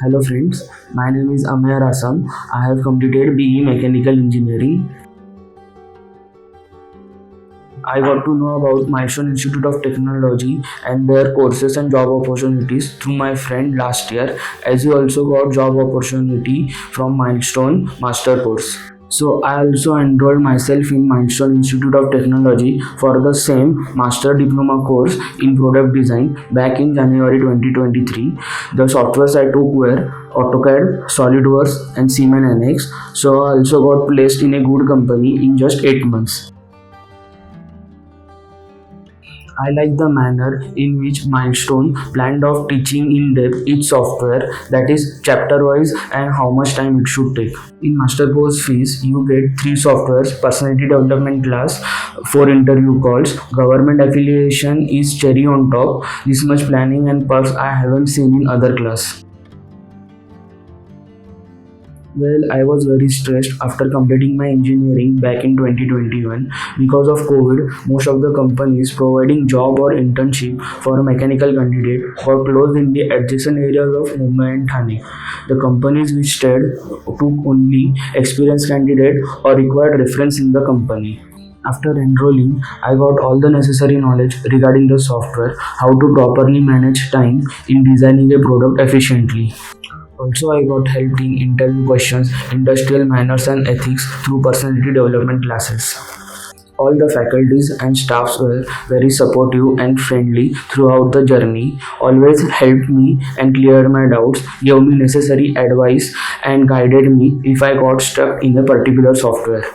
Hello friends, my name is Ameya Rasam. I have completed BE Mechanical Engineering. I got to know about Milestone Institute of Technology and their courses and job opportunities through my friend last year, as he also got job opportunity from Milestone Master course. So I also enrolled myself in Milestone Institute of Technology for the same Master Diploma course in Product Design back in January 2023. The softwares I took were AutoCAD, SolidWorks and Siemens NX. So I also got placed in a good company in just 8 months. I like the manner in which Milestone planned of teaching in depth each software, that is chapter wise and how much time it should take. In master course fees, you get 3 softwares, personality development class, 4 interview calls, government affiliation is cherry on top. This much planning and perks I haven't seen in other class. Well, I was very stressed after completing my engineering back in 2021. Because of COVID, most of the companies providing job or internship for a mechanical candidate got closed in the adjacent areas of Mumbai and Thane. The companies which stayed took only experienced candidate or required reference in the company. After enrolling, I got all the necessary knowledge regarding the software, how to properly manage time in designing a product efficiently. Also, I got help in interview questions, industrial manners and ethics through personality development classes. All the faculties and staffs were very supportive and friendly throughout the journey, always helped me and cleared my doubts, gave me necessary advice and guided me if I got stuck in a particular software.